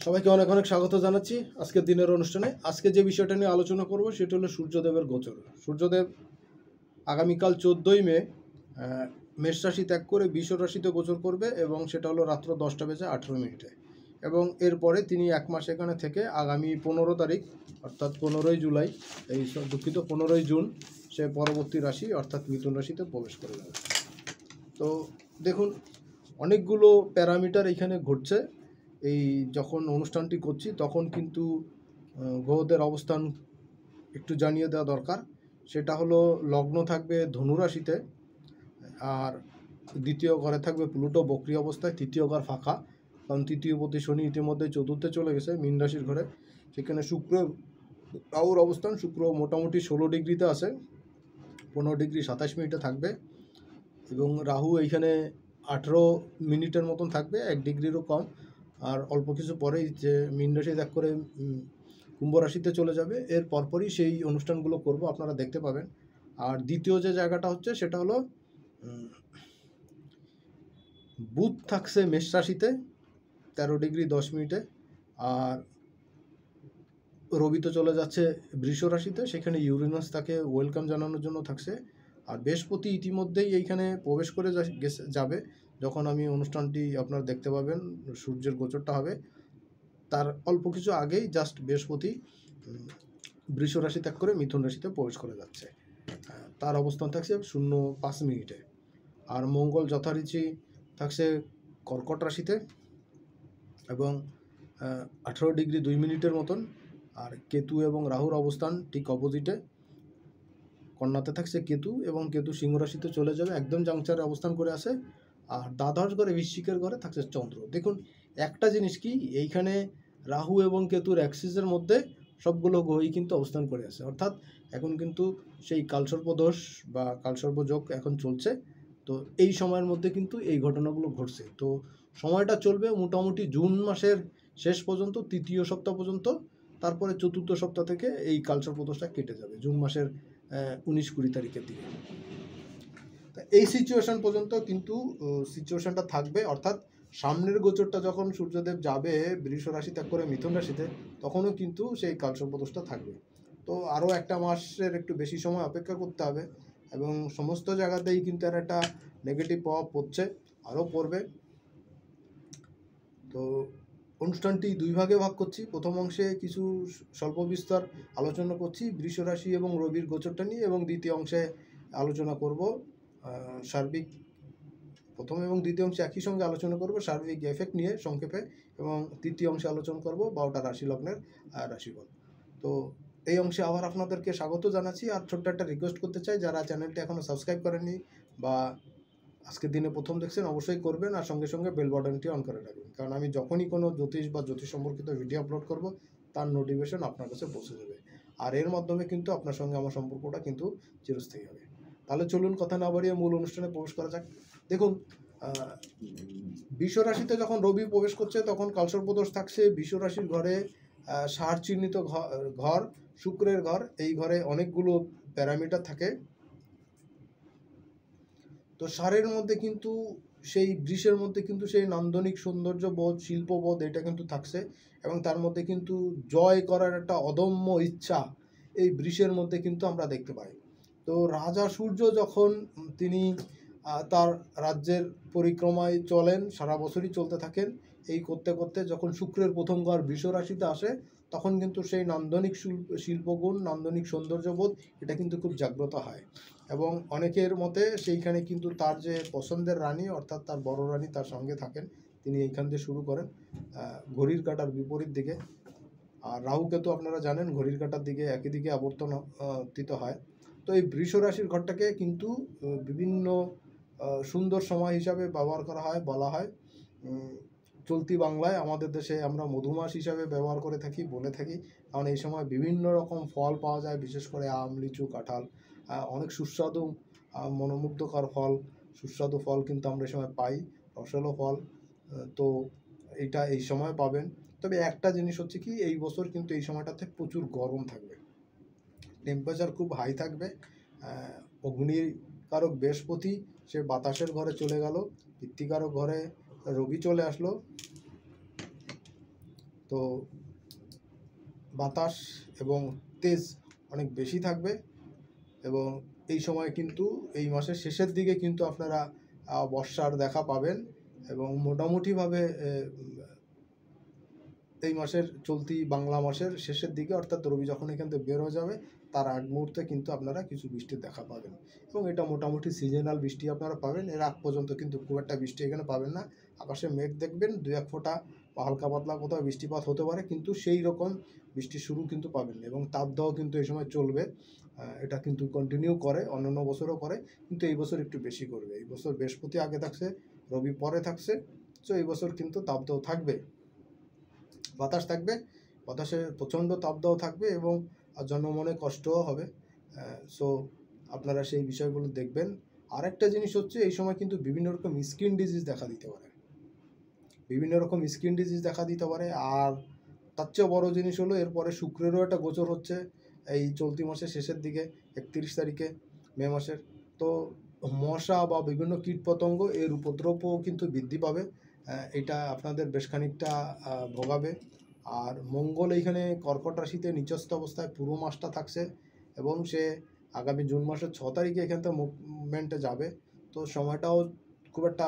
সবাইকে অনেক অনেক স্বাগত জানাচ্ছি আজকের দিনের অনুষ্ঠানে। আজকে যে বিষয়টা নিয়ে আলোচনা করব সেটা হলো সূর্যদেবের গোচর। সূর্যদেব আগামীকাল 14ই মে মেষ রাশি ত্যাগ করে বৃষ রাশিতে গোচর করবে এবং সেটা হলো রাত্র 10টা বেজে 18 মিনিটে। এবং এরপরে তিনি 1 মাস এখানে থেকে আগামী 15 তারিখ অর্থাৎ 15ই জুলাই, দুঃখিত 15ই জুন, সে পরবর্তী রাশি অর্থাৎ মিথুন রাশিতে প্রবেশ করে যাবে। তো দেখুন, অনেকগুলো প্যারামিটার এখানে ঘটছে। এই যখন অনুষ্ঠানটি করছি তখন কিন্তু গ্রহদের অবস্থান একটু জানিয়ে দেওয়া দরকার। সেটা হলো লগ্ন থাকবে ধনু রাশিতে, আর দ্বিতীয় ঘরে থাকবে প্লুটো বক্রী অবস্থায়, তৃতীয় ঘর ফাঁকা, কারণ তৃতীয়পতি শনি ইতিমধ্যে চতুর্থে চলে গেছে মীন রাশির ঘরে। সেখানে শুক্র রাহুর অবস্থান, শুক্র মোটামুটি 16 ডিগ্রিতে আছে, 15 ডিগ্রি 27 মিনিটে থাকবে, এবং রাহু এইখানে 18 মিনিটের মতন থাকবে, 1 ডিগ্রিরও কম। আর অল্প কিছু পরেই যে মীন রাশি ত্যাগ করে কুম্ভ রাশিতে চলে যাবে, এর পরপরই সেই অনুষ্ঠানগুলো করব, আপনারা দেখতে পাবেন। আর দ্বিতীয় যে জায়গাটা হচ্ছে সেটা হলো বুধ থাকছে মেষ রাশিতে 13 ডিগ্রি 10 মিনিটে, আর রবি তো চলে যাচ্ছে বৃষ রাশিতে, সেখানে ইউরেনাস তাকে ওয়েলকাম জানানোর জন্য থাকছে। আর বৃহস্পতি ইতিমধ্যেই এইখানে প্রবেশ করে যাবে, যখন আমি অনুষ্ঠানটি আপনারা দেখতে পাবেন, সূর্যের গোচরটা হবে তার অল্প কিছু আগেই জাস্ট বৃহস্পতি বৃষ রাশি ত্যাগ করে মিথুন রাশিতে প্রবেশ করে যাচ্ছে। তার অবস্থান থাকছে 05 মিনিটে। আর মঙ্গল যথারীতি থাকছে কর্কট রাশিতে এবং 18 ডিগ্রি 2 মিনিটের মতন। আর কেতু এবং রাহুর অবস্থান ঠিক অপোজিটে, কন্যাতে থাকছে কেতু, এবং কেতু সিংহ রাশিতে চলে যাবে, একদম জাংচারে অবস্থান করে আছে। আর দ্বাদশ ঘরে বৃশ্চিকের ঘরে থাকছে চন্দ্র। দেখুন, একটা জিনিস কি, এইখানে রাহু এবং কেতুর অ্যাক্সিসের মধ্যে সবগুলো গ্রহই কিন্তু অবস্থান করে আছে, অর্থাৎ এখন কিন্তু সেই কালসর্পদোষ বা কালসর্পযোগ এখন চলছে। তো এই সময়ের মধ্যে কিন্তু এই ঘটনাগুলো ঘটছে। তো সময়টা চলবে মোটামুটি জুন মাসের শেষ পর্যন্ত, তৃতীয় সপ্তাহ পর্যন্ত। তারপরে চতুর্থ সপ্তাহ থেকে এই কালসর্পদোষটা কেটে যাবে জুন মাসের 19-20 তারিখের দিকে। এই সিচুয়েশন পর্যন্ত কিন্তু সিচুয়েশনটা থাকবে, অর্থাৎ সামনের গোচরটা যখন সূর্যদেব যাবে বৃষ রাশি ত্যাগ করে মিথুন রাশিতে, তখনও কিন্তু সেই কালসর্পদোষটা থাকবে। তো আরও 1 মাসের একটু বেশি সময় অপেক্ষা করতে হবে, এবং সমস্ত জায়গাতেই কিন্তু এর একটা নেগেটিভ প্রভাব পড়ছে, আরও পড়বে। তো অনুষ্ঠানটি 2 ভাগে ভাগ করছি। প্রথম অংশে কিছু স্বল্প বিস্তর আলোচনা করছি বৃষ রাশি এবং রবির গোচরটা নিয়ে, এবং দ্বিতীয় অংশে আলোচনা করব সার্বিক, প্রথম এবং দ্বিতীয় অংশে একই সঙ্গে আলোচনা করব সার্বিক এফেক্ট নিয়ে সংক্ষেপে, এবং তৃতীয় অংশে আলোচনা করব 12টা রাশি লগ্নের রাশিফল। তো এই অংশে আবার আপনাদেরকে স্বাগত জানাচ্ছি। আর ছোট্ট একটা রিকোয়েস্ট করতে চাই, যারা চ্যানেলটি এখনও সাবস্ক্রাইব করেননি বা আজকের দিনে প্রথম দেখছেন, অবশ্যই করবেন, আর সঙ্গে সঙ্গে বেল বাটনটি অন করে রাখবেন, কারণ আমি যখনই কোনো জ্যোতিষ বা জ্যোতিষ সম্পর্কিত ভিডিও আপলোড করব তার নোটিফিকেশন আপনার কাছে পৌঁছে যাবে। আর এর মাধ্যমে কিন্তু আপনার সঙ্গে আমার সম্পর্কটা কিন্তু চিরস্থায়ী হবে। তাহলে চলুন কথা না বাড়িয়ে মূল অনুষ্ঠানে প্রবেশ করা যাক। দেখুন, বৃষ রাশিতে যখন রবি প্রবেশ করছে তখন কালসর্পদোষ থাকছে বৃষ রাশির ঘরে, ষাঁড় চিহ্নিত ঘর, শুক্রের ঘর। এই ঘরে অনেকগুলো প্যারামিটার থাকে। তো ষাঁড়ের মধ্যে কিন্তু সেই বৃষের মধ্যে কিন্তু সেই নান্দনিক সৌন্দর্যবোধ, শিল্পবোধ, এটা কিন্তু থাকছে, এবং তার মধ্যে কিন্তু জয় করার একটা অদম্য ইচ্ছা এই বৃষের মধ্যে কিন্তু আমরা দেখতে পাই। তো রাজা সূর্য যখন তিনি তার রাজ্যের পরিক্রমায় চলেন, সারা বছরই চলতে থাকেন, এই করতে করতে যখন শুক্রের প্রথম ঘর বৃষ রাশিতে আসে, তখন কিন্তু সেই নান্দনিক শিল্পগুণ, নান্দনিক সৌন্দর্যবোধ, এটা কিন্তু খুব জাগ্রত হয়। এবং অনেকের মতে সেইখানে কিন্তু তার যে পছন্দের রানী, অর্থাৎ তার বড় রানী তার সঙ্গে থাকেন, তিনি এইখান দিয়ে শুরু করেন ঘড়ির কাঁটার বিপরীত দিকে। আর রাহুকেতু আপনারা জানেন ঘড়ির কাঁটার দিকে একই দিকে আবর্তন হয়। তো এই বৃষ রাশির ঘরটাকে কিন্তু বিভিন্ন সুন্দর সময় হিসাবে ব্যবহার করা হয়, বলা হয়। চলতি বাংলায় আমাদের দেশে আমরা মধুমাস হিসাবে ব্যবহার করে থাকি, বলে থাকি, কারণ এই সময় বিভিন্ন রকম ফল পাওয়া যায়, বিশেষ করে আম, লিচু, কাঁঠাল, অনেক সুস্বাদু মনোমুগ্ধকর ফল, সুস্বাদু ফল কিন্তু আমরা এই সময় পাই, রসালো ফল। তো এইটা এই সময় পাবেন। তবে একটা জিনিস হচ্ছে কি, এই বছর কিন্তু এই সময়টাতে প্রচুর গরম থাকবে, টেম্পারেচার খুব হাই থাকবে। অগ্নিকারক বৃহস্পতি সে বাতাসের ঘরে চলে গেল, পিতৃকারক ঘরে রবি চলে আসলো, তো বাতাস এবং তেজ অনেক বেশি থাকবে এবং এই সময় কিন্তু এই মাসের শেষের দিকে কিন্তু আপনারা বর্ষার দেখা পাবেন এবং মোটামুটিভাবে এই মাসের চলতি বাংলা মাসের শেষের দিকে অর্থাৎ রবি যখন এখান থেকে বের হয়ে যাবে তার আগ মুহূর্তে কিন্তু আপনারা কিছু বৃষ্টির দেখা পাবেন এবং এটা মোটামুটি সিজনাল বৃষ্টি আপনারা পাবেন। এর আগ পর্যন্ত কিন্তু খুব একটা বৃষ্টি এখানে পাবেন না। আকাশে মেঘ দেখবেন, দু এক ফোঁটা হালকা পাতলা কোথাও বৃষ্টিপাত হতে পারে, কিন্তু সেই রকম বৃষ্টি শুরু কিন্তু পাবেন এবং তাপদাহ কিন্তু এই সময় চলবে। এটা কিন্তু কন্টিনিউ করে, অন্যান্য বছরও করে, কিন্তু এই বছর একটু বেশি করবে। এই বছর বৃহস্পতি আগে থাকছে, রবি পরে থাকছে, তো এই বছর কিন্তু তাপদাহ থাকবে, বাতাস থাকবে, বাতাসে প্রচণ্ড তাপদাহ থাকবে এবং জনমনে কষ্টও হবে। সো আপনারা সেই বিষয়গুলো দেখবেন। আরেকটা জিনিস হচ্ছে এই সময় কিন্তু বিভিন্ন রকম স্কিন ডিজিজ দেখা দিতে পারে, আর তার চেয়েও বড়ো জিনিস হলো এরপরে শুক্রেরও একটা গোচর হচ্ছে এই চলতি মাসের শেষের দিকে, 31 তারিখে মে মাসের। তো মশা বা বিভিন্ন কীটপতঙ্গ এর উপদ্রবও কিন্তু বৃদ্ধি পাবে, এটা আপনাদের বেশ খানিকটা ভোগাবে। আর মঙ্গল এইখানে কর্কট রাশিতে নিচস্থ অবস্থায় পুরো মাসটা থাকছে এবং সে আগামী জুন মাসের 6 তারিখে এখান থেকে মুভমেন্টে যাবে। তো সময়টাও খুব একটা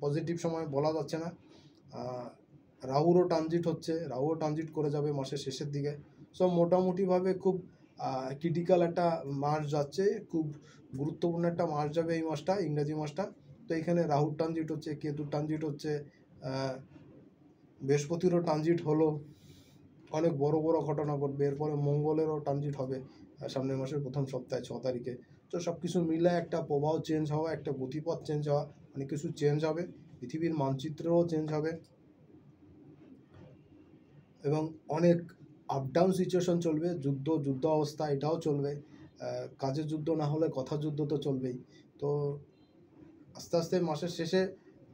পজিটিভ সময় বলা যাচ্ছে না। রাহুরও ট্রানজিট করে যাবে মাসের শেষের দিকে। সব মোটামুটিভাবে খুব ক্রিটিক্যাল একটা মাস যাচ্ছে, খুব গুরুত্বপূর্ণ একটা মাস যাবে এই মাসটা, ইংরাজি মাসটা। তো এখানে রাহুর ট্রানজিট হচ্ছে, কেতুর ট্রানজিট হচ্ছে, বৃহস্পতিরও ট্রানজিট হলো, অনেক বড় বড় ঘটনা ঘটবে। এরপরে মঙ্গলেরও ট্রানজিট হবে সামনের মাসের প্রথম সপ্তাহে 6 তারিখে। তো সব কিছু মিলে একটা প্রবাহ চেঞ্জ হওয়া, একটা গতিপথ চেঞ্জ হওয়া, অনেক কিছু চেঞ্জ হবে, পৃথিবীর মানচিত্রও চেঞ্জ হবে এবং অনেক আপ ডাউন সিচুয়েশন চলবে। যুদ্ধ অবস্থা এটাও চলবে, কাজের যুদ্ধ না হলে কথা যুদ্ধ তো চলবেই। তো আস্তে আস্তে মাসের শেষে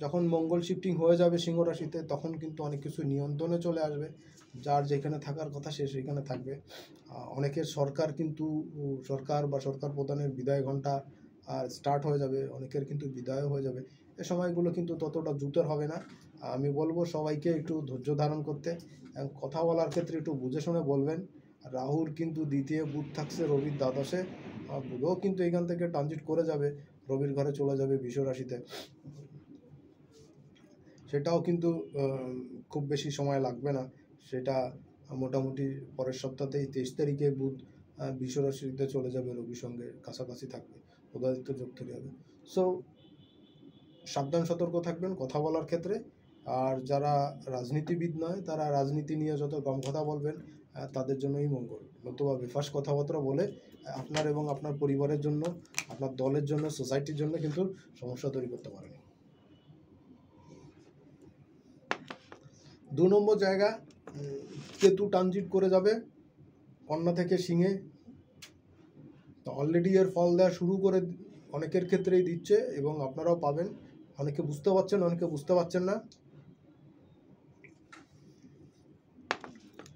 যখন মঙ্গল শিফটিং হয়ে যাবে সিংহ রাশিতে, তখন কিন্তু অনেক কিছু নিয়ন্ত্রণে চলে আসবে, যার যেখানে থাকার কথা সে সেখানে থাকবে। অনেকের সরকার বা সরকার প্রধানের বিদায় ঘণ্টা স্টার্ট হয়ে যাবে, অনেকের কিন্তু বিদায়ও হয়ে যাবে। এ সময়গুলো কিন্তু ততটা জুতের হবে না। আমি বলবো সবাইকে একটু ধৈর্য ধারণ করতে, কথা বলার ক্ষেত্রে একটু বুঝে শুনে বলবেন। রাহুর কিন্তু দ্বিতীয়, বুধ থাকছে রবির দ্বাদশে, বুধও কিন্তু এখান থেকে ট্রানজিট করে যাবে, রবির ঘরে চলে যাবে বৃষ রাশিতে। সেটাও কিন্তু খুব বেশি সময় লাগবে না, সেটা মোটামুটি পরের সপ্তাহতেই 23 তারিখে বুধ বৃষ রাশিতে চলে যাবে, রবির সঙ্গে কাছাকাছি থাকবে, উদয়াদিত্য যোগ তৈরি হবে। সো সাবধান সতর্ক থাকবেন কথা বলার ক্ষেত্রে। আর যারা রাজনীতিবিদ নয় তারা রাজনীতি নিয়ে যত কম কথা বলবেন তাদের জন্যই মঙ্গল। নতুবা বেফাস কথাবার্তা বলে আপনার এবং আপনার পরিবারের জন্য, আপনার দলের জন্য, সোসাইটির জন্য কিন্তু সমস্যা তৈরি করতে পারেন। 2 নম্বর জায়গা, কেতু ট্রানজিট করে যাবে কন্যা থেকে সিংহে। তো অলরেডি এর ফল দেওয়া শুরু করে অনেকের ক্ষেত্রেই দিচ্ছে এবং আপনারাও পাবেন। অনেকে বুঝতে পারছেন, অনেকে বুঝতে পারছেন না।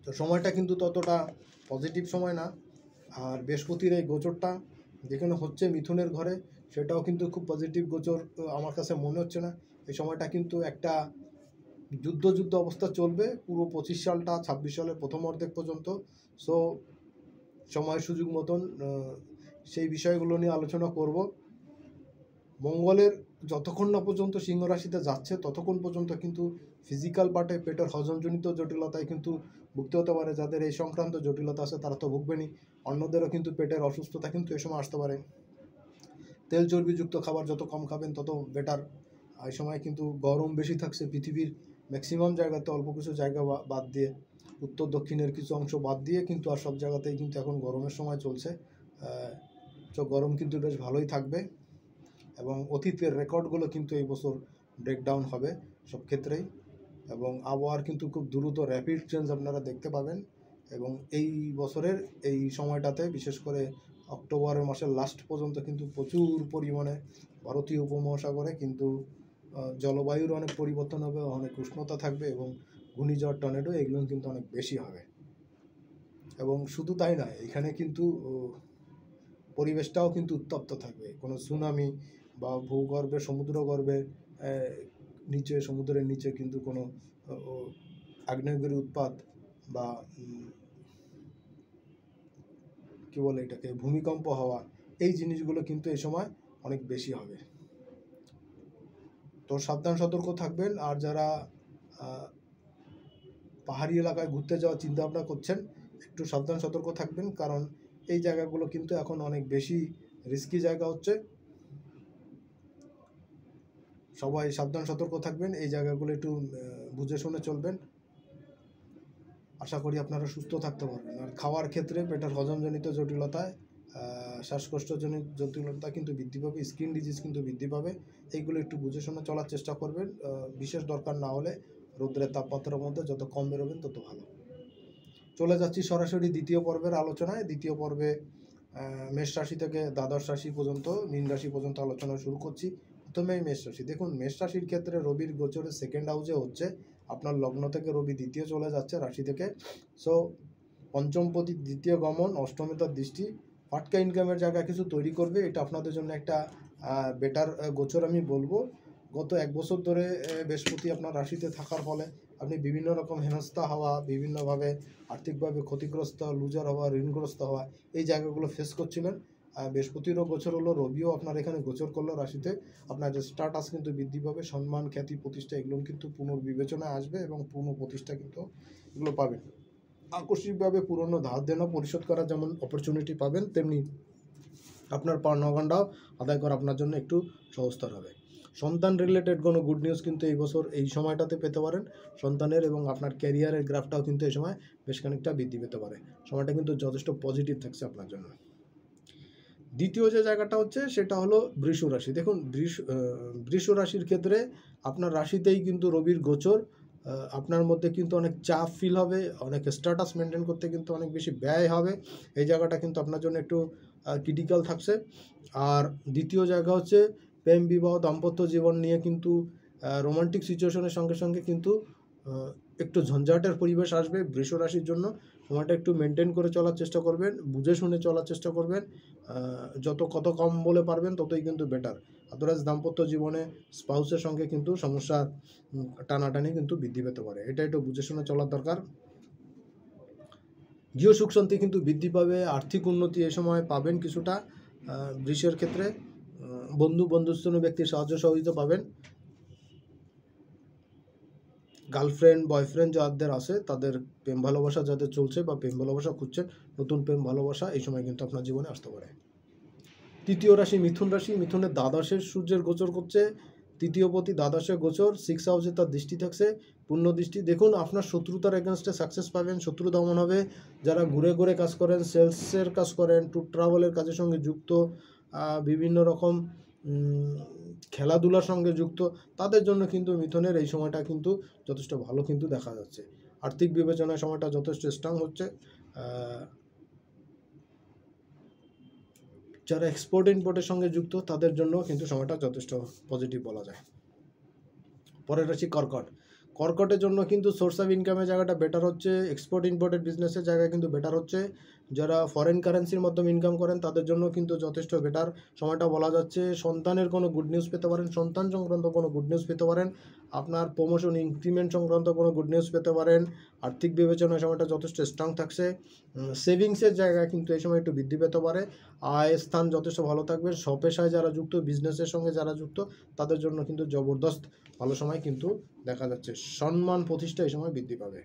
তো সময়টা কিন্তু ততটা পজিটিভ সময় না। আর বৃহস্পতির এই গোচরটা যেখানে হচ্ছে মিথুনের ঘরে, সেটাও কিন্তু খুব পজিটিভ গোচর আমার কাছে মনে হচ্ছে না। এই সময়টা কিন্তু একটা যুদ্ধ অবস্থা চলবে পুরো 25 সালটা, 26 সালের প্রথম অর্ধেক পর্যন্ত। সো সময় সুযোগ মতন সেই বিষয়গুলো নিয়ে আলোচনা করব। মঙ্গলের যতক্ষণ না পর্যন্ত সিংহ রাশিতে যাচ্ছে ততক্ষণ পর্যন্ত কিন্তু ফিজিক্যাল পার্টে পেটের হজমজনিত জটিলতায় কিন্তু ভুগতে হতে পারে। যাদের এই সংক্রান্ত জটিলতা আছে তারা তো ভুগবেনই, অন্যদেরও কিন্তু পেটের অসুস্থতা কিন্তু এ সময় আসতে পারে। তেল চর্বিযুক্ত খাবার যত কম খাবেন তত বেটার। এই সময় কিন্তু গরম বেশি থাকছে পৃথিবীর ম্যাক্সিমাম জায়গাতে, অল্প কিছু জায়গা বাদ দিয়ে, উত্তর দক্ষিণের কিছু অংশ বাদ দিয়ে কিন্তু আর সব জায়গাতেই কিন্তু এখন গরমের সময় চলছে। তো গরম কিন্তু বেশ ভালোই থাকবে এবং অতীতের রেকর্ডগুলো কিন্তু এই বছর ব্রেকডাউন হবে সব ক্ষেত্রেই এবং আবহাওয়ার কিন্তু খুব দ্রুত র্যাপিড চেঞ্জ আপনারা দেখতে পাবেন। এবং এই বছরের এই সময়টাতে বিশেষ করে অক্টোবর মাসের লাস্ট পর্যন্ত কিন্তু প্রচুর পরিমাণে ভারতীয় উপমহাসাগরে কিন্তু জলবায়ুর অনেক পরিবর্তন হবে, অনেক উষ্ণতা থাকবে এবং ঘূর্ণিঝড় টর্নেডো এগুলো কিন্তু অনেক বেশি হবে। এবং শুধু তাই নয়, এখানে কিন্তু পরিবেশটাও কিন্তু উত্তপ্ত থাকবে। কোনো সুনামি বা সমুদ্রের নিচে কিন্তু কোনো আগ্নেয়গিরি উৎপাত বা কী বলে এটাকে ভূমিকম্প হওয়া, এই জিনিসগুলো কিন্তু এই সময় অনেক বেশি হবে। তো সাবধান সতর্ক থাকবেন। আর যারা পাহাড়ি এলাকায় ঘুরতে যাওয়ার চিন্তাভাবনা করছেন, একটু সাবধান সতর্ক থাকবেন, কারণ এই জায়গাগুলো কিন্তু এখন অনেক বেশি রিস্কি জায়গা হচ্ছে। সবাই সাবধান সতর্ক থাকবেন, এই জায়গাগুলো একটু বুঝে শুনে চলবেন। আশা করি আপনারা সুস্থ থাকতে পারবেন। আর খাওয়ার ক্ষেত্রে পেটের হজমজনিত জটিলতায়, শ্বাসকষ্টজনিত জটিলতা কিন্তু বৃদ্ধি পাবে, স্কিন ডিজিজ কিন্তু বৃদ্ধি পাবে। এইগুলো একটু বুঝে শুনে চলার চেষ্টা করবেন। বিশেষ দরকার না হলে রৌদ্রের তাপমাত্রার মধ্যে যত কম বেরোবেন তত ভালো। চলে যাচ্ছি সরাসরি দ্বিতীয় পর্বের আলোচনায়। দ্বিতীয় পর্বে মেষ রাশি থেকে দ্বাদশ রাশি পর্যন্ত, মীন রাশি পর্যন্ত আলোচনা শুরু করছি। প্রথমেই মেষ রাশি। দেখুন, মেষ রাশির ক্ষেত্রে রবির গোচরে সেকেন্ড হাউসে হচ্ছে, আপনার লগ্ন থেকে রবি দ্বিতীয় চলে যাচ্ছে রাশি থেকে। সো পঞ্চমপতি দ্বিতীয় গমন, অষ্টমে তার দৃষ্টি, ফাটকা ইনকামের জায়গা কিছু তৈরি করবে। এটা আপনাদের জন্য একটা বেটার গোচর আমি বলবো। গত 1 বছর ধরে বৃহস্পতি আপনার রাশিতে থাকার ফলে আপনি বিভিন্ন রকম হেনস্থা হওয়া, বিভিন্নভাবে আর্থিকভাবে ক্ষতিগ্রস্ত, লুজার হওয়া, ঋণগ্রস্ত হওয়া, এই জায়গাগুলো ফেস করছিলেন। বৃহস্পতিরও গোচর হলো, রবিও আপনার এখানে গোচর করলো রাশিতে। আপনার স্ট্যাটাস কিন্তু বৃদ্ধি পাবে, সম্মান, খ্যাতি, প্রতিষ্ঠা এগুলো কিন্তু পুনর্বিবেচনায় আসবে এবং পূর্ণ প্রতিষ্ঠা কিন্তু এগুলো পাবেন। আকস্মিকভাবে পুরনো ধার দেনা পরিশোধ করার যেমন অপরচুনিটি পাবেন, তেমনি আপনার পাওনা গন্ডাও আদায় করা আপনার জন্য একটু সহজতর হবে। সন্তান রিলেটেড কোনো গুড নিউজ কিন্তু এই বছর এই সময়টাতে পেতে পারেন। সন্তানের এবং আপনার ক্যারিয়ারের গ্রাফটাও কিন্তু এই সময় বেশ খানিকটা বৃদ্ধি পেতে পারে। সময়টা কিন্তু যথেষ্ট পজিটিভ থাকছে আপনার জন্য। দ্বিতীয় যে জায়গাটা হচ্ছে সেটা হলো বৃষ রাশি। দেখুন, বৃষ রাশির ক্ষেত্রে আপনার রাশিতেই কিন্তু রবির গোচর। আপনার মধ্যে কিন্তু অনেক চাপ ফিল হবে, অনেক স্ট্যাটাস মেনটেন করতে কিন্তু অনেক বেশি ব্যয় হবে। এই জায়গাটা কিন্তু আপনার জন্য একটু ক্রিটিক্যাল থাকছে। আর দ্বিতীয় জায়গা হচ্ছে প্রেম, বিবাহ, দাম্পত্য জীবন নিয়ে কিন্তু রোমান্টিক সিচুয়েশনের সঙ্গে সঙ্গে কিন্তু একটু ঝঞ্ঝাটের পরিবেশ আসবে বৃষ রাশির জন্য। সময়টা একটু মেনটেন করে চলার চেষ্টা করবেন, বুঝে শুনে চলার চেষ্টা করবেন। কত কম বলে পারবেন ততই কিন্তু বেটার। আদারওয়াইজ দাম্পত্য জীবনে স্পাউসের সঙ্গে কিন্তু সমস্যা, টানাটানি কিন্তু বৃদ্ধি পেতে পারে। এটা একটু বুঝে শুনে চলার দরকার। গৃহ সুখ শান্তি কিন্তু বৃদ্ধি পাবে, আর্থিক উন্নতি এ সময় পাবেন কিছুটা। বৃষের ক্ষেত্রে বন্ধুস্থানীয় ব্যক্তির সাহায্য সহযোগিতা পাবেন। গার্লফ্রেন্ড, বয়ফ্রেন্ড যাদের আছে, তাদের প্রেম ভালোবাসা যাদের চলছে বা প্রেম ভালোবাসা খুঁজছেন, নতুন প্রেম ভালোবাসা এই সময় কিন্তু আপনার জীবনে আসতে পারে। তৃতীয় রাশি মিথুন রাশি। মিথুনের দ্বাদশের সূর্যের গোচর করছে, তৃতীয়পতি দ্বাদশে গোচর, 6 হাউসে তার দৃষ্টি থাকছে, পূর্ণ দৃষ্টি। দেখুন, আপনার শত্রুতার এগেনস্টে সাকসেস পাবেন, শত্রু দমন হবে। যারা ঘুরে ঘুরে কাজ করেন, সেলসের কাজ করেন, ট্যুর ট্রাভেলের কাজের সঙ্গে যুক্ত, বিভিন্ন রকম খেলাধুলার সঙ্গে যুক্ত, তাদের জন্য কিন্তু মিথুনের এই সময়টা কিন্তু যথেষ্ট ভালো কিন্তু দেখা যাচ্ছে। আর্থিক বিবেচনায় সময়টা যথেষ্ট স্ট্রং হচ্ছে। যারা এক্সপোর্ট ইম্পোর্টের সঙ্গে যুক্ত, তাদের জন্য কিন্তু সময়টা যথেষ্ট পজিটিভ বলা যায়। পরের রাশি কর্কট। কর্কটের জন্য কিন্তু সোর্স অফ ইনকামের জায়গাটা বেটার হচ্ছে, এক্সপোর্ট ইম্পোর্টেড বিজনেসের জায়গায় কিন্তু বেটার হচ্ছে। যারা ফরেন কারেন্সির মাধ্যমে ইনকাম করেন তাদের জন্য কিন্তু যথেষ্ট বেটার সময়টা বলা যাচ্ছে। সন্তানের কোনো গুড নিউজ পেতে পারেন, সন্তান সংক্রান্ত কোনো গুড নিউজ পেতে পারেন, আপনার প্রমোশন ইনক্রিমেন্ট সংক্রান্ত কোনো গুড নিউজ পেতে পারেন। আর্থিক বিবেচনায় সময়টা যথেষ্ট স্ট্রং থাকছে। সেভিংসের জায়গায় কিন্তু এই সময় একটু বৃদ্ধি পেতে পারে। আয় স্থান যথেষ্ট ভালো থাকবে। স্বপেশায় যারা যুক্ত, বিজনেসের সঙ্গে যারা যুক্ত, তাদের জন্য কিন্তু জবরদস্ত ভালো সময় কিন্তু দেখা যাচ্ছে। সম্মান প্রতিষ্ঠা এই সময় বৃদ্ধি পাবে।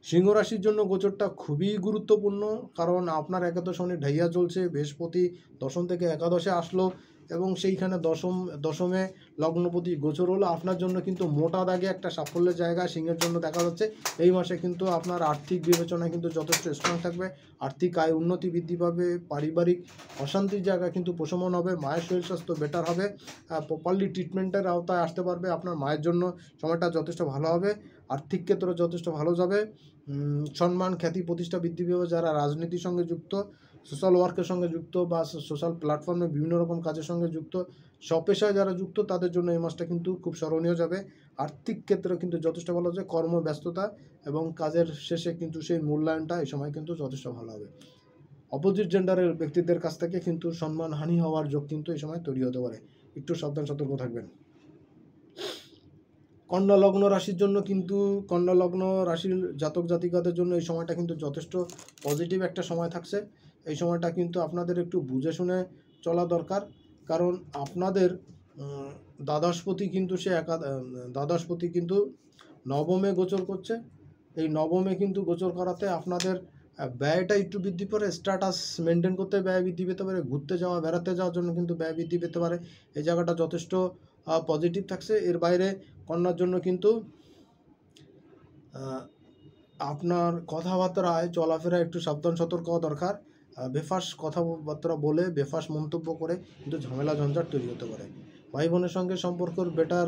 সিংহ রাশির জন্য গোচরটা খুবই গুরুত্বপূর্ণ, কারণ আপনার একাদশ শনি ঢাইয়া চলছে, বৃহস্পতি দশম থেকে একাদশে আসলো এবং সেইখানে দশমে লগ্নপতি গোচর হলো। আপনার জন্য কিন্তু মোটা দাগে একটা সাফল্যের জায়গা সিংহের জন্য দেখা যাচ্ছে। এই মাসে কিন্তু আপনার আর্থিক বিবেচনায় কিন্তু যথেষ্ট স্ট্রং থাকবে, আর্থিক আয় উন্নতি বৃদ্ধি পাবে, পারিবারিক অশান্তির জায়গা কিন্তু প্রশমন হবে, মায়ের শরীর স্বাস্থ্য বেটার হবে, প্রপারলি ট্রিটমেন্টের আওতায় আসতে পারবে। আপনার মায়ের জন্য সময়টা যথেষ্ট ভালো হবে, আর্থিক ক্ষেত্রে যথেষ্ট ভালো যাবে। সম্মান, খ্যাতি, প্রতিষ্ঠা বৃদ্ধি পাবে। যারা রাজনীতির সঙ্গে যুক্ত, সোশ্যাল ওয়ার্কের সঙ্গে যুক্ত বা সোশ্যাল প্ল্যাটফর্মে বিভিন্ন রকম কাজের সঙ্গে যুক্ত, স্বপেশায় যারা যুক্ত, তাদের জন্য এই মাসটা কিন্তু খুব স্মরণীয় যাবে। আর্থিক ক্ষেত্রে কিন্তু যথেষ্ট ভালো হবে, কর্মব্যস্ততা এবং কাজের শেষে কিন্তু সেই মূল্যায়নটা এই সময় কিন্তু যথেষ্ট ভালো হবে। অপোজিট জেন্ডারের ব্যক্তিদের কাছ থেকে কিন্তু সম্মানহানি হওয়ার যোগ কিন্তু এই সময় তৈরি হতে পারে, একটু সাবধান সতর্ক থাকবেন। কন্যা লগ্ন রাশির জন্য কিন্তু কন্যা লগ্ন রাশির জাতক জাতিকাদের জন্য এই সময়টা কিন্তু যথেষ্ট পজিটিভ একটা সময় থাকছে। এই সময়টা কিন্তু আপনাদের একটু বুঝে শুনে চলা দরকার, কারণ আপনাদের দ্বাদশপতি কিন্তু দ্বাদশপতি কিন্তু নবমে গোচর করছে। এই নবমে কিন্তু গোচর করাতে আপনাদের ব্যয়টা একটু বৃদ্ধি পারে, স্ট্যাটাস মেনটেন করতে ব্যয় বৃদ্ধি পেতে পারে, ঘুরতে যাওয়া বেড়াতে যাওয়ার জন্য কিন্তু ব্যয় বৃদ্ধি পেতে পারে। এই জায়গাটা যথেষ্ট পজিটিভ থাকছে। এর বাইরে কন্যার জন্য কিন্তু আপনার কথাবার্তায় চলাফেরা একটু সাবধান সতর্ক হওয়া দরকার। বেফাস কথাবার্তা বলে বেফাস মন্তব্য করে কিন্তু ঝামেলা ঝঞ্ঝাট তৈরি হতে পারে। ভাই বোনের সঙ্গে সম্পর্কের বেটার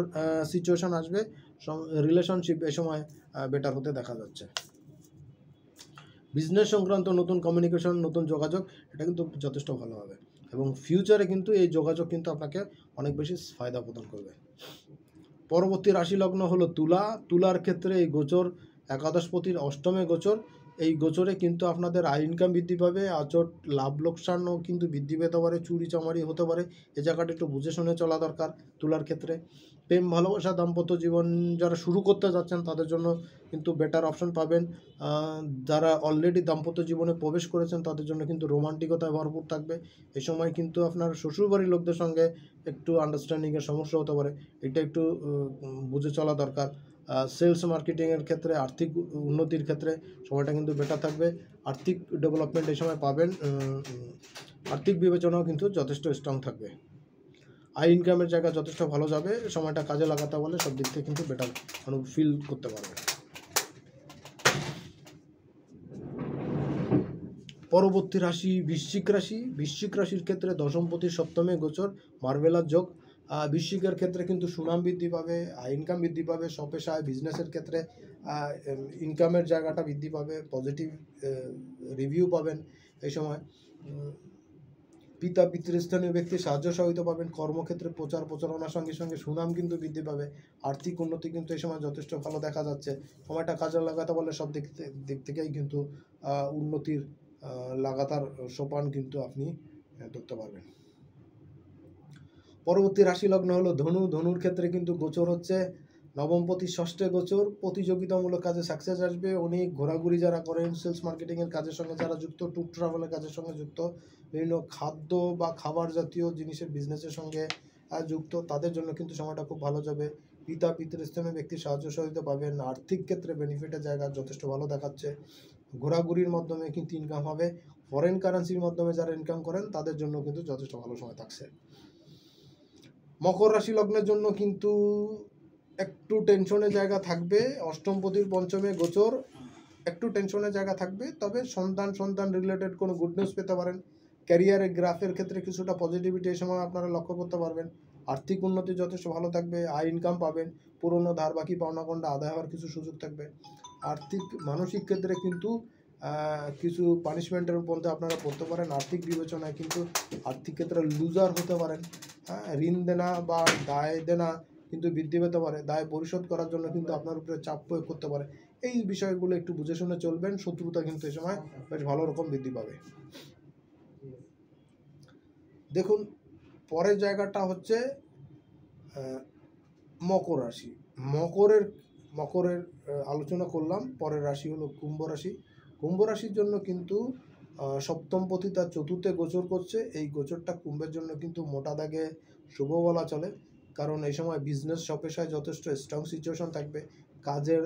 সিচুয়েশন আসবে, রিলেশনশিপ এই সময় বেটার হতে দেখা যাচ্ছে। বিজনেস সংক্রান্ত নতুন কমিউনিকেশন, নতুন যোগাযোগ, এটা কিন্তু যথেষ্ট ভালো হবে এবং ফিউচারে কিন্তু এই যোগাযোগ কিন্তু আপনাকে অনেক বেশি ফায়দা প্রদান করবে। পরবর্তী রাশি লগ্ন হলো তুলা। তুলার ক্ষেত্রে এই গোচর একাদশপতির অষ্টমে গোচর। এই গোচরে কিন্তু আপনাদের আয় ইনকাম বৃদ্ধি পাবে, আচট লাভ লোকসানও কিন্তু বৃদ্ধি পেতে পারে, চুরি চামারি হতে পারে। এই জায়গাটা একটু বুঝে শুনে চলা দরকার তুলার ক্ষেত্রে। প্রেম ভালোবাসা দাম্পত্য জীবন যারা শুরু করতে যাচ্ছেন তাদের জন্য কিন্তু বেটার অপশন পাবেন। যারা অলরেডি দাম্পত্য জীবনে প্রবেশ করেছেন তাদের জন্য কিন্তু রোমান্টিকতায় ভরপুর থাকবে। এই সময় কিন্তু আপনার শ্বশুরবাড়ির লোকদের সঙ্গে একটু আন্ডারস্ট্যান্ডিংয়ের সমস্যা হতে পারে, এটা একটু বুঝে চলা দরকার। সেলস মার্কেটিংয়ের ক্ষেত্রে, আর্থিক উন্নতির ক্ষেত্রে সময়টা কিন্তু বেটার থাকবে। আর্থিক ডেভেলপমেন্ট এই সময় পাবেন। আর্থিক বিবেচনাও কিন্তু যথেষ্ট স্ট্রং থাকবে। আয় ইনকামের জায়গা যথেষ্ট ভালো যাবে। সময়টা কাজে লাগাতে বলে সব দিক থেকে কিন্তু বেটার ফিল করতে পারবে। পরবর্তী রাশি বৃশ্চিক রাশি। বৃশ্চিক রাশির ক্ষেত্রে দশমপতির সপ্তমে গোচর, মার্ভেলাস যোগ। বৃশ্চিকের ক্ষেত্রে কিন্তু সুনাম বৃদ্ধি পাবে, ইনকাম বৃদ্ধি পাবে, স্বপেশায় বিজনেসের ক্ষেত্রে ইনকামের জায়গাটা বৃদ্ধি পাবে, পজিটিভ রিভিউ পাবেন এই সময়। পিতা পিতৃস্থানীয় ব্যক্তির সাহায্য সহযোগিতা পাবেন। কর্মক্ষেত্রে প্রচার প্রচারণার সঙ্গে সঙ্গে সুনাম কিন্তু বৃদ্ধি পাবে। আর্থিক উন্নতি কিন্তু এই সময় যথেষ্ট ভালো দেখা যাচ্ছে। সময়টা কাজে লাগাতে বলে সব দিক থেকেই কিন্তু উন্নতির লাগাতার সোপান কিন্তু আপনি ধরতে পারবেন। পরবর্তী রাশি লগ্ন হলো ধনু। ধনুর ক্ষেত্রে কিন্তু গোচর হচ্ছে নবমপতি ষষ্ঠে গোচর। প্রতিযোগিতামূলক কাজে সাকসেস আসবে। অনেক ঘোরাঘুরি যারা করেন, সেলস মার্কেটিংয়ের কাজের সঙ্গে যারা যুক্ত, ট্যুর ট্রাভেলের কাজের সঙ্গে যুক্ত, বিভিন্ন খাদ্য বা খাবার জাতীয় জিনিসের বিজনেসের সঙ্গে যুক্ত, তাদের জন্য কিন্তু সময়টা খুব ভালো যাবে। পিতা পিতৃস্থানীয় ব্যক্তির সাহায্য সহযোগিতা পাবেন। আর্থিক ক্ষেত্রে বেনিফিটের জায়গা যথেষ্ট ভালো দেখাচ্ছে। ঘোরাঘুরির মাধ্যমে কিন্তু ইনকাম হবে। ফরেন কারেন্সির মাধ্যমে যারা ইনকাম করেন তাদের জন্য কিন্তু যথেষ্ট ভালো সময় থাকছে। মকর রাশি লগ্নের জন্য কিন্তু একটু টেনশনের জায়গা থাকবে। অষ্টমপতির পঞ্চমে গোচর, একটু টেনশনের জায়গা থাকবে। তবে সন্তান রিলেটেড কোনো গুড নিউজ পেতে পারেন। ক্যারিয়ারের গ্রাফের ক্ষেত্রে কিছুটা পজিটিভিটি এই সময় আপনারা লক্ষ্য করতে পারবেন। আর্থিক উন্নতি যথেষ্ট ভালো থাকবে, আয় ইনকাম পাবেন, পুরনো ধার বাকি পাওনা গন্ডা আদায় হওয়ার কিছু সুযোগ থাকবে। আর্থিক মানসিক ক্ষেত্রে কিন্তু কিছু পানিশমেন্টের মধ্যে আপনারা পড়তে পারেন। আর্থিক বিবেচনায় কিন্তু আর্থিক ক্ষেত্রে লুজার হতে পারেন। ঋণ দেনা বা দায় দেনা কিন্তু বৃদ্ধি পেতে পারে। দায় পরিশোধ করার জন্য কিন্তু আপনার উপরে চাপ প্রয়োগ করতে পারে। এই বিষয়গুলো একটু বুঝে শুনে চলবেন। শত্রুতা কিন্তু এই সময় বেশ ভালো রকম বৃদ্ধি পাবে। দেখুন, পরের জায়গাটা হচ্ছে মকর রাশি। মকরের আলোচনা করলাম। পরের রাশি হলো কুম্ভ রাশি। কুম্ভ রাশির জন্য কিন্তু সপ্তমপতি তার চতুর্থে গোচর করছে। এই গোচরটা কুম্ভের জন্য কিন্তু মোটা দাগে শুভ বলা চলে, কারণ এই সময় বিজনেস স্বপেশায় যথেষ্ট স্ট্রং সিচুয়েশন থাকবে। কাজের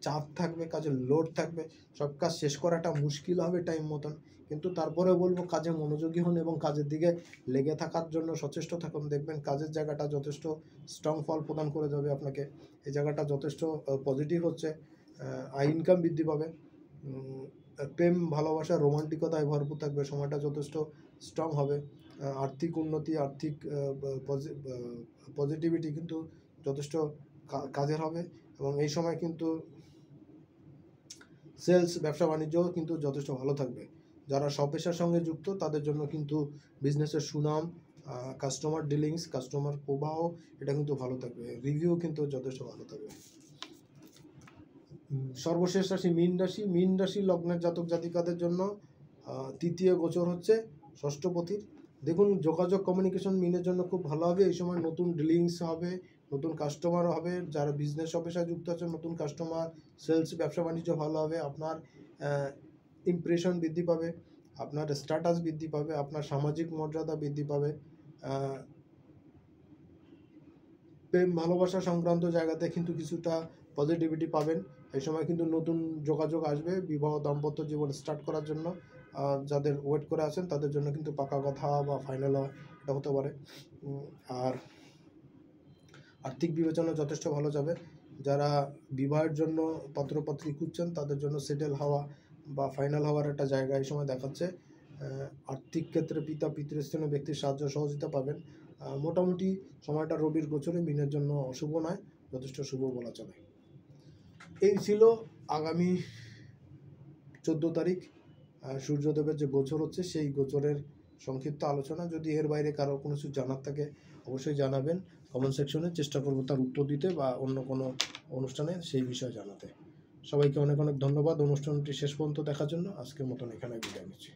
চাপ থাকবে, কাজের লোড থাকবে, সব কাজ শেষ করাটা মুশকিল হবে টাইম মতন। কিন্তু তারপরে বলবো কাজে মনোযোগী হন এবং কাজের দিকে লেগে থাকার জন্য সচেষ্ট থাকুন। দেখবেন কাজের জায়গাটা যথেষ্ট স্ট্রং ফল প্রদান করে যাবে আপনাকে। এই জায়গাটা যথেষ্ট পজিটিভ হচ্ছে। আয় ইনকাম বৃদ্ধি পাবে। প্রেম ভালোবাসা রোমান্টিকতায় ভরপুর থাকবে। সময়টা যথেষ্ট স্ট্রং হবে। আর্থিক উন্নতি, আর্থিক পজিটিভিটি কিন্তু যথেষ্ট কাজের হবে এবং এই সময় কিন্তু সেলস ব্যবসা বাণিজ্যও কিন্তু যথেষ্ট ভালো থাকবে। যারা স্বপেশার সঙ্গে যুক্ত তাদের জন্য কিন্তু বিজনেসের সুনাম, কাস্টমার ডিলিংস, কাস্টমার প্রবাহ এটা কিন্তু ভালো থাকবে। রিভিউ কিন্তু যথেষ্ট ভালো থাকবে। সর্বশেষ রাশি মীন রাশি। মীন রাশি লগ্নের জাতক জাতিকাদের জন্য তৃতীয় গোচর হচ্ছে ষষ্ঠপতির। দেখুন, যোগাযোগ কমিউনিকেশন মীনের জন্য খুব ভালো হবে। এই সময় নতুন ডিলিংস হবে, নতুন কাস্টমার হবে, যারা বিজনেস অফিসে যুক্ত আছেন নতুন কাস্টমার, সেলস ব্যবসা বাণিজ্য ভালো হবে, আপনার ইমপ্রেশন বৃদ্ধি পাবে, আপনার স্ট্যাটাস বৃদ্ধি পাবে, আপনার সামাজিক মর্যাদা বৃদ্ধি পাবে, প্রেম ভালোবাসা সংক্রান্ত জায়গাতে কিন্তু কিছুটা পজিটিভিটি পাবেন। এই সময় কিন্তু নতুন যোগাযোগ আসবে বিবাহ দাম্পত্য জীবন স্টার্ট করার জন্য। যাদের ওয়েট করে আছেন তাদের জন্য কিন্তু পাকা কথা বা ফাইনাল এটা হতে পারে। আর আর্থিক বিবেচনা যথেষ্ট ভালো যাবে। যারা বিবাহের জন্য পাত্রপাত্রী খুঁজছেন তাদের জন্য সেটেল হওয়া বা ফাইনাল হওয়ার একটা জায়গা এই সময় দেখাচ্ছে। আর্থিক ক্ষেত্রে পিতা পিতৃস্থানীয় ব্যক্তির সাহায্য সহযোগিতা পাবেন। মোটামুটি সময়টা রবির গোচরে মিনের জন্য অশুভ নয়, যথেষ্ট শুভ বলা চলে। এই ছিল আগামী 14 তারিখ সূর্যদেবের যে গোচর হচ্ছে সেই গোচরের সংক্ষিপ্ত আলোচনা। যদি এর বাইরে কারো কোনো কিছু জানার থাকে অবশ্যই জানাবেন কমেন্ট সেকশনে, চেষ্টা করবো তার উত্তর দিতে বা অন্য কোনো অনুষ্ঠানে সেই বিষয়ে জানাতে। সবাইকে অনেক অনেক ধন্যবাদ অনুষ্ঠানটি শেষ পর্যন্ত দেখার জন্য। আজকের মতন এখানে বিদায় নিচ্ছি।